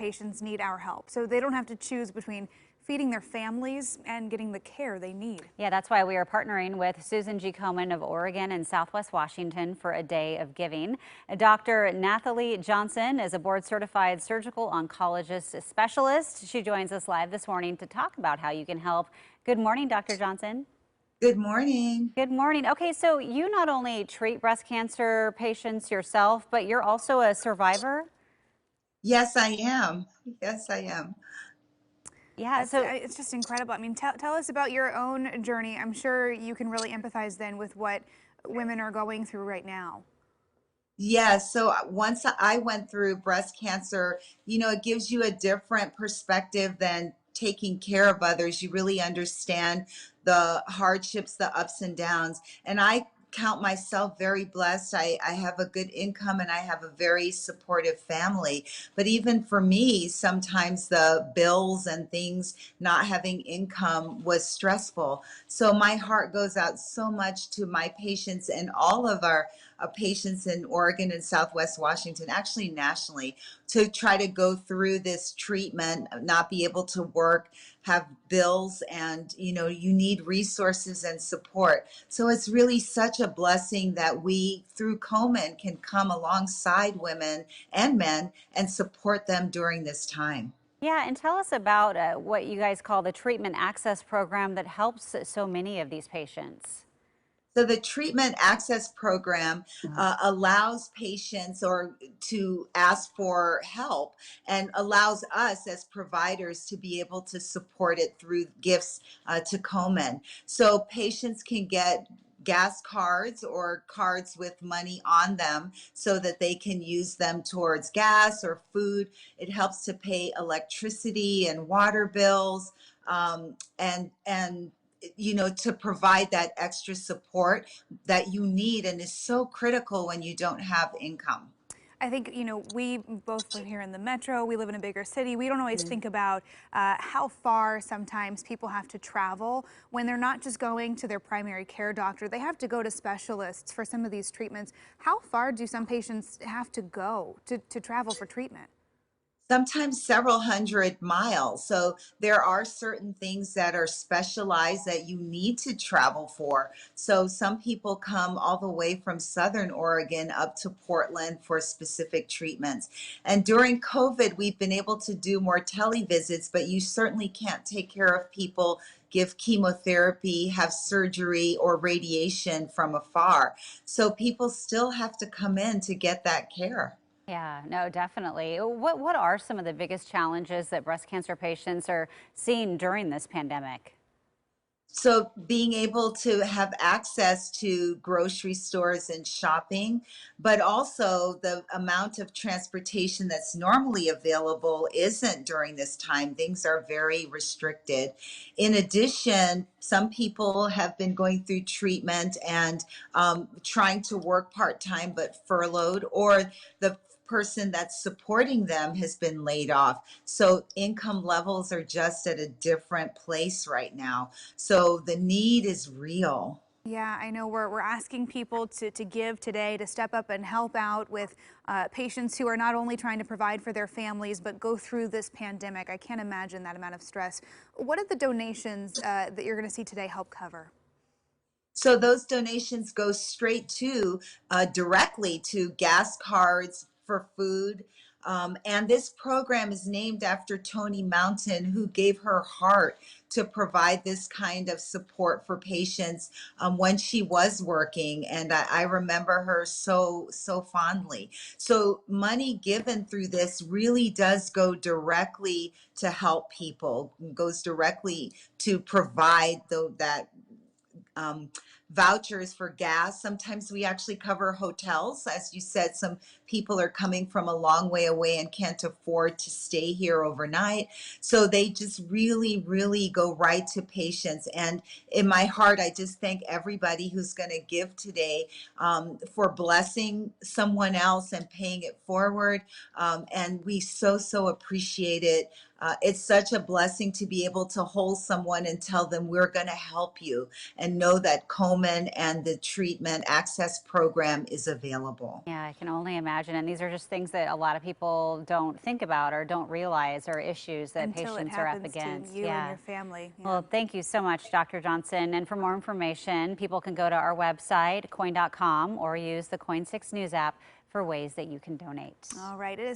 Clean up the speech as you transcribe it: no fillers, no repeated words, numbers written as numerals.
patients need our help, so they don't have to choose between feeding their families and getting the care they need. Yeah, that's why we are partnering with Susan G. Komen of Oregon and Southwest Washington for a day of giving. Dr. Nathalie Johnson is a board-certified surgical oncologist specialist. She joins us live this morning to talk about how you can help. Good morning, Dr. Johnson. Good morning. Good morning. Okay, so you not only treat breast cancer patients yourself, but you're also a survivor? Yes, I am. Yes, I am. Yeah, It's just incredible. I mean, tell us about your own journey. I'm sure you can really empathize then with what women are going through right now. Yes, so once I went through breast cancer, it gives you a different perspective than taking care of others. You really understand the hardships, the ups and downs. And I count myself very blessed. I have a good income and I have a very supportive family. But even for me, sometimes the bills and things, not having income was stressful. So my heart goes out so much to my patients and all of our patients in Oregon and Southwest Washington, actually nationally, to try to go through this treatment, not be able to work, have bills, and you need resources and support. So it's really such a blessing that we, through Komen, can come alongside women and men and support them during this time. yeah, and tell us about what you guys call the treatment access program that helps so many of these patients. So the treatment access program allows patients or to ask for help and allows us as providers to be able to support it through gifts to Komen. So patients can get gas cards or cards with money on them so that they can use them towards gas or food. It helps to pay electricity and water bills, and to provide that extra support that you need and is so critical when you don't have income. I think, we both live here in the metro. We live in a bigger city. We don't always think about how far sometimes people have to travel when they're not just going to their primary care doctor. They have to go to specialists for some of these treatments. How far do some patients have to go to travel for treatment? Sometimes several hundred miles. So there are certain things that are specialized that you need to travel for. So some people come all the way from Southern Oregon up to Portland for specific treatments. And during COVID, we've been able to do more televisits, but you certainly can't take care of people, give chemotherapy, have surgery, or radiation from afar. So people still have to come in to get that care. Yeah, no, definitely. What are some of the biggest challenges that breast cancer patients are seeing during this pandemic? So being able to have access to grocery stores and shopping, but also the amount of transportation that's normally available isn't during this time. Things are very restricted. In addition, some people have been going through treatment and trying to work part-time but furloughed, or the person that's supporting them has been laid off. So income levels are just at a different place right now. So the need is real. Yeah, I know we're asking people to give today, to step up and help out with patients who are not only trying to provide for their families, but go through this pandemic. I can't imagine that amount of stress. What did the donations that you're going to see today help cover? So those donations go straight to directly to gas cards for food. And this program is named after Tony Mountain, who gave her heart to provide this kind of support for patients when she was working. And I remember her so, so fondly. So money given through this really does go directly to help people, goes directly to provide that um, vouchers for gas. Sometimes we actually cover hotels. As you said, some people are coming from a long way away and can't afford to stay here overnight. So they just really, really go right to patients. And in my heart, I just thank everybody who's going to give today for blessing someone else and paying it forward. And we so, so appreciate it. It's such a blessing to be able to hold someone and tell them we're going to help you, and know that Komen Komen and the treatment access program is available. Yeah, I can only imagine. And these are just things that a lot of people don't think about or don't realize are issues that Until it patients are up happens to against. you and Yeah. your family. Yeah. Well, thank you so much, Dr. Johnson. And for more information, people can go to our website, KOIN.com, or use the KOIN 6 News app for ways that you can donate. All right. It is